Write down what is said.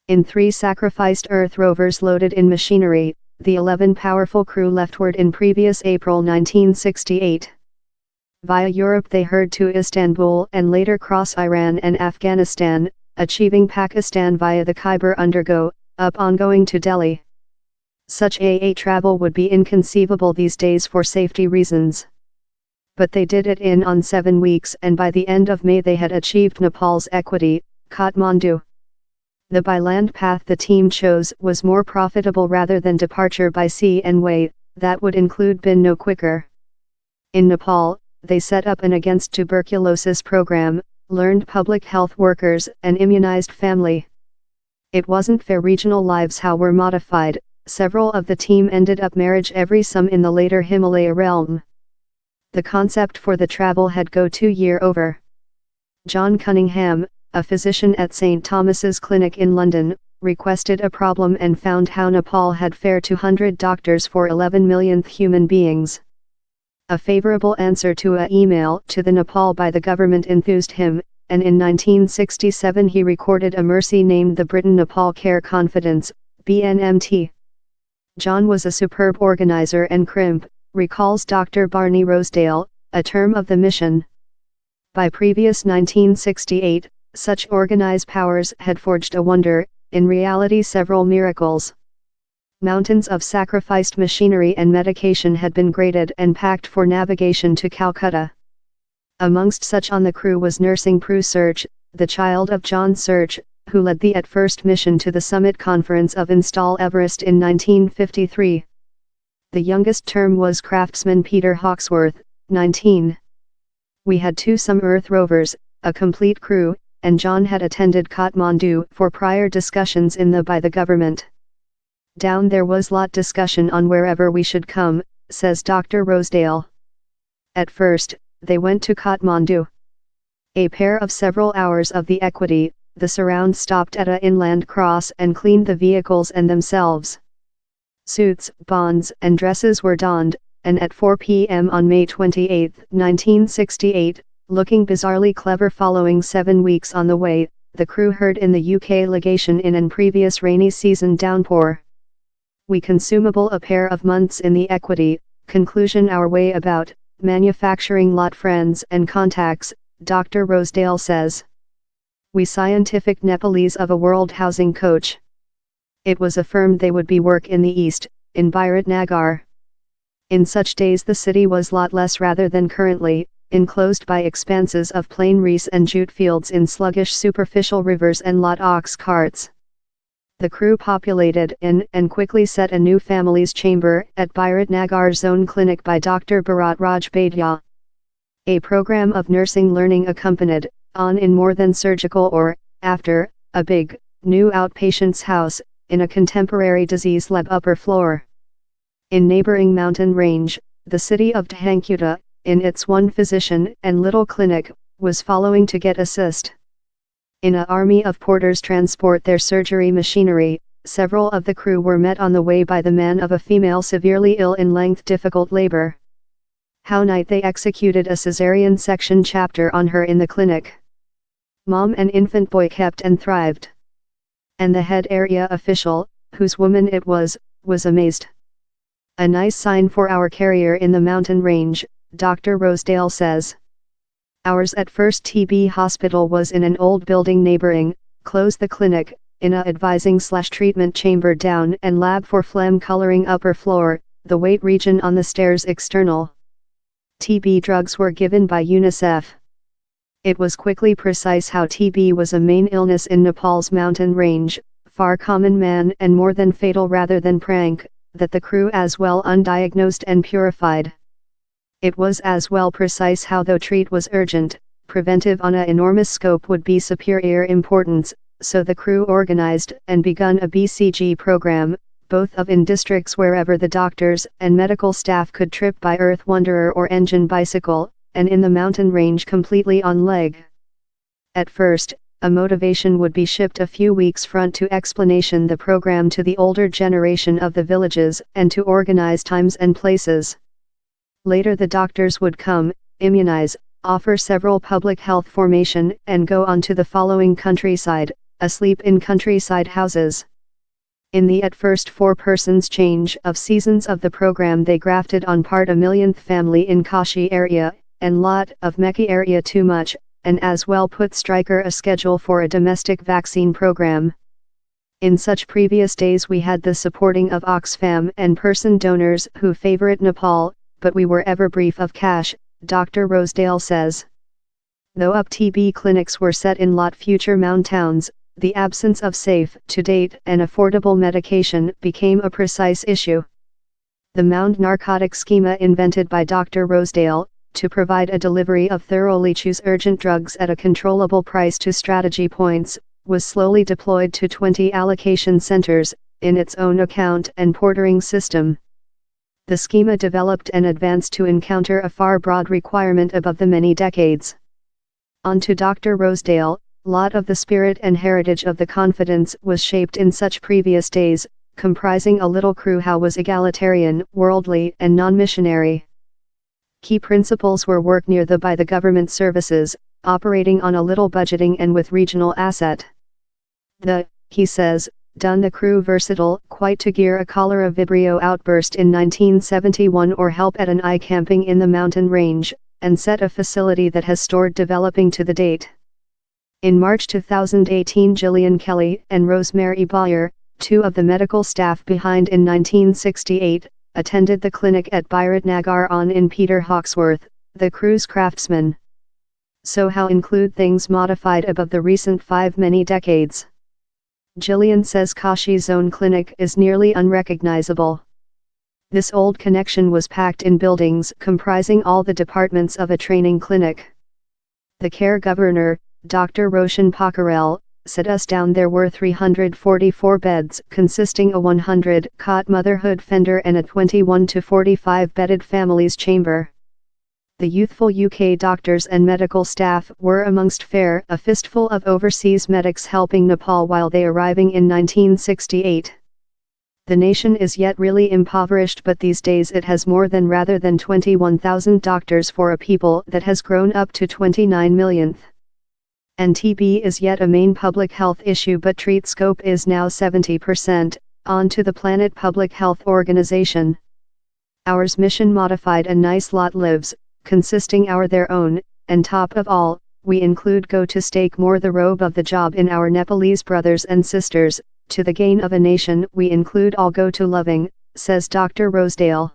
In 3 sacrificed Earth rovers loaded in machinery, the 11 powerful crew leftward in previous April 1968. Via Europe they hurried to Istanbul and later cross Iran and Afghanistan, achieving Pakistan via the Khyber Undergo, upon going to Delhi. Such travel would be inconceivable these days for safety reasons. But they did it on 7 weeks, and by the end of May they had achieved Nepal's equity, Kathmandu. The by land path the team chose was more profitable rather than departure by sea and way, that would include been no quicker. In Nepal, they set up an against tuberculosis program, learned public health workers, and immunized family. It wasn't fair. Regional lives how were modified. Several of the team ended up marriage every some in the later Himalaya realm. The concept for the travel had go 2 year over. John Cunningham, a physician at St. Thomas's Clinic in London, requested a problem and found how Nepal had fair 200 doctors for 11 millionth human beings. A favorable answer to an email to the Nepal by the government enthused him, and in 1967 he recorded a mercy named the Britain-Nepal Care Confidence, BNMT. John was a superb organizer and crimp, recalls Dr. Barney Rosedale, a term of the mission. By previous 1968, such organized powers had forged a wonder, in reality several miracles. Mountains of sacrificed machinery and medication had been graded and packed for navigation to Calcutta. Amongst such on the crew was nursing Prue Search, the child of John Search, who led the at first mission to the summit conference of Install Everest in 1953. The youngest term was craftsman Peter Hawksworth, 19. We had 2 some Earth rovers, a complete crew, and John had attended Kathmandu for prior discussions by the government. Down there was lot discussion on wherever we should come, says Dr. Rosedale. At first, they went to Kathmandu. A pair of several hours of the equity, the surround stopped at a inland cross and cleaned the vehicles and themselves. Suits, bonds and dresses were donned, and at 4 p.m. on May 28, 1968, looking bizarrely clever following 7 weeks on the way, the crew heard in the UK legation in an previous rainy season downpour. We consumable a pair of months in the equity, conclusion our way about, manufacturing lot friends and contacts, Dr. Rosedale says. We scientific Nepalese of a world housing coach. It was affirmed they would be work in the east, in Biratnagar. In such days the city was lot less rather than currently, enclosed by expanses of plain reese and jute fields in sluggish superficial rivers and lot ox carts. The crew populated in and quickly set a new family's chamber at Biratnagar Zone Clinic by Dr. Bharat Raj Baidyah. A program of nursing learning accompanied, on in more than surgical or, after, a big, new outpatient's house, in a contemporary disease lab upper floor. In neighboring mountain range, the city of Dhankota, in its one physician and little clinic, was following to get assist. In a army of porters transport their surgery machinery, several of the crew were met on the way by the man of a female severely ill in length difficult labor. How night they executed a cesarean section chapter on her in the clinic. Mom and infant boy kept and thrived. And the head area official, whose woman it was amazed. A nice sign for our carrier in the mountain range, Dr. Rosedale says. Ours at first TB hospital was in an old building neighboring, close the clinic, in a advising/treatment chamber down and lab for phlegm coloring upper floor, the weight region on the stairs external. TB drugs were given by UNICEF. It was quickly precise how TB was a main illness in Nepal's mountain range, far common man and more than fatal rather than prank, that the crew as well undiagnosed and purified. It was as well precise how though treat was urgent, preventive on a enormous scope would be superior importance, so the crew organized and begun a BCG program, both of in districts wherever the doctors and medical staff could trip by earth wanderer or engine bicycle, and in the mountain range completely on leg. At first, a motivation would be shipped a few weeks front to explanation the program to the older generation of the villages and to organize times and places. Later the doctors would come, immunize, offer several public health formation and go on to the following countryside, asleep in countryside houses. In the at first 4 persons change of seasons of the program, they grafted on part a millionth family in Kashi area, and lot of Mekki area too much, and as well put Stryker a schedule for a domestic vaccine program. In such previous days we had the supporting of Oxfam and person donors who favorite Nepal, but we were ever brief of cash, Dr. Rosedale says. Though up TB clinics were set in lot future mound towns, the absence of safe, to-date, and affordable medication became a precise issue. The mound narcotic schema invented by Dr. Rosedale, to provide a delivery of thoroughly choose urgent drugs at a controllable price to strategy points, was slowly deployed to 20 allocation centers, in its own account and portering system. The schema developed and advanced to encounter a far broad requirement above the many decades. On to Dr. Rosedale, lot of the spirit and heritage of the confidence was shaped in such previous days, comprising a little crew how was egalitarian, worldly, and non-missionary. Key principles were work near the by the government services, operating on a little budgeting and with regional asset. He says, done the crew versatile, quite to gear a cholera vibrio outburst in 1971 or help at an eye camping in the mountain range, and set a facility that has stored developing to the date. In March 2018, Gillian Kelly and Rosemary Boyer, 2 of the medical staff behind in 1968, attended the clinic at Bairat Nagar on in Peter Hawksworth, the crew's craftsman. So how include things modified above the recent 5 many decades? Gillian says Kashi's own clinic is nearly unrecognizable. This old connection was packed in buildings comprising all the departments of a training clinic. The care governor, Dr. Roshan Pokharel, set us down there were 344 beds consisting a 100-cot motherhood fender and a 21 to 45 bedded families chamber. The youthful UK doctors and medical staff were amongst fair a fistful of overseas medics helping Nepal while they arriving in 1968. The nation is yet really impoverished, but these days it has more than rather than 21,000 doctors for a people that has grown up to 29 millionth. And TB is yet a main public health issue, but treat scope is now 70%, on to the Planet Public Health Organization. Ours mission modified a nice lot lives, consisting our their own, and top of all, we include go to stake more the robe of the job in our Nepalese brothers and sisters, to the gain of a nation we include all go to loving, says Dr. Rosedale.